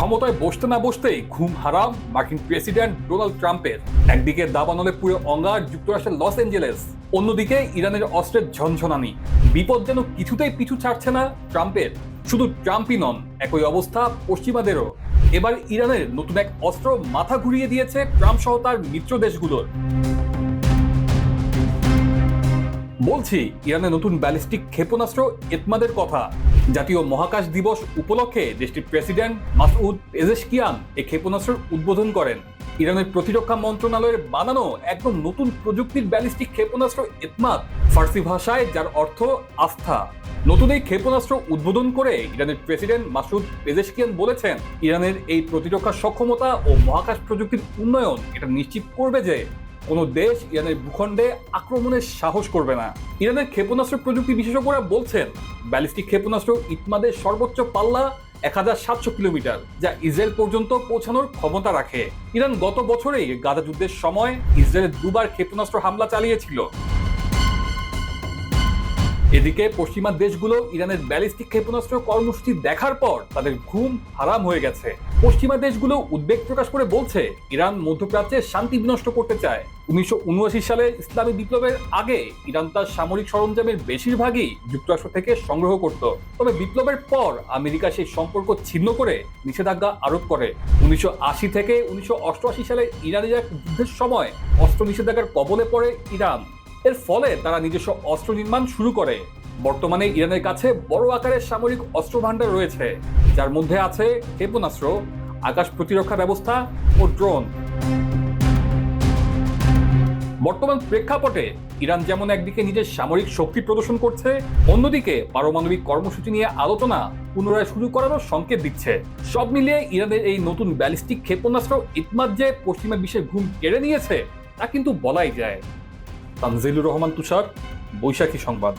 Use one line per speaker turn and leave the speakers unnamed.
ক্ষমতায় বসতে না বসতেই ঘুম হারাম মার্কিন প্রেসিডেন্ট ডোনাল্ড ট্রাম্পের। একদিকে দাবানলে পুরো অঙ্গার যুক্তরাষ্ট্রের লস এঞ্জেলেস, অন্যদিকে ইরানের অস্ত্রের ঝনঝনানি। বিপদ যেন কিছুতেই পিছু ছাড়ছে না ট্রাম্পের। শুধু ট্রাম্পই নন, একই অবস্থা পশ্চিমাদেরও। এবার ইরানের নতুন এক অস্ত্র মাথা ঘুরিয়ে দিয়েছে ট্রাম্প সহ তার মিত্র দেশগুলোর। বলছি ইরানের নতুন ব্যালিস্টিক ক্ষেপণাস্ত্র এতমাদের কথা। জাতীয় মহাকাশ দিবস উপলক্ষে দেশটির প্রেসিডেন্ট মাসউদ পেজেশকিয়ান এই ক্ষেপণাস্ত্রের উদ্বোধন করেন। ইরানের প্রতিরক্ষা মন্ত্রণালয়ের বানানো একদম নতুন প্রযুক্তির ব্যালিস্টিক ক্ষেপণাস্ত্র এতমাদ, ফার্সি ভাষায় যার অর্থ আস্থা। নতুন এই ক্ষেপণাস্ত্র উদ্বোধন করে ইরানের প্রেসিডেন্ট মাসউদ পেজেশকিয়ান বলেছেন, ইরানের এই প্রতিরক্ষা সক্ষমতা ও মহাকাশ প্রযুক্তির উন্নয়ন এটা নিশ্চিত করবে যে কোনো দেশ ইরানের ভূখণ্ডে আক্রমণের সাহস করবে না। ইরানের ক্ষেপণাস্ত্র প্রযুক্তি বিশেষজ্ঞরা বলছেন, ব্যালিস্টিক ক্ষেপণাস্ত্র ইতমাদের সর্বোচ্চ পাল্লা 1700 কিলোমিটার, যা ইসরায়েল পর্যন্ত পৌঁছানোর ক্ষমতা রাখে। ইরান গত বছরেই গাজা যুদ্ধের সময় ইসরায়েলে দুবার ক্ষেপণাস্ত্র হামলা চালিয়েছিল। এদিকে পশ্চিমা দেশগুলো ইরানের ব্যালিস্টিক ক্ষেপণাস্ত্র কর্মসূচি দেখার পর তাদের ঘুম হারাম হয়ে গেছে। পশ্চিমা দেশগুলো উদ্বেগ প্রকাশ করে বলছে, ইরান মধ্যপ্রাচ্যে শান্তি বিনষ্ট করতে চায়। 1979 সালে ইসলামী বিপ্লবের আগে ইরান তার সামরিক সরঞ্জামের বেশিরভাগই যুক্তরাষ্ট্র থেকে সংগ্রহ করত। তবে বিপ্লবের পর আমেরিকা সেই সম্পর্ক ছিন্ন করে নিষেধাজ্ঞা আরোপ করে। 1980 থেকে 1988 সালে ইরান ইরাক যুদ্ধের সময় অস্ত্র নিষেধাজ্ঞার কবলে পড়ে ইরান। এর ফলে তারা নিজস্ব অস্ত্র নির্মাণ শুরু করে। বর্তমানে ইরানের কাছে বড় আকারের সামরিক অস্ত্র ভান্ডার রয়েছে, যার মধ্যে আছে ক্ষেপণাস্ত্র, আকাশ প্রতিরক্ষা ব্যবস্থা ও ড্রোন। বর্তমান প্রেক্ষাপটে ইরান যেমন একদিকে নিজের সামরিক শক্তি প্রদর্শন করছে, অন্যদিকে পারমাণবিক কর্মসূচি নিয়ে আলোচনা পুনরায় শুরু করারও সংকেত দিচ্ছে। সব মিলিয়ে ইরানের এই নতুন ব্যালিস্টিক ক্ষেপণাস্ত্র ইতমাদ যে পশ্চিমা বিশ্বের ঘুম কেড়ে নিয়েছে তা কিন্তু বলাই যায়। তানজিলুর রহমান তুষার, বৈশাখী সংবাদ।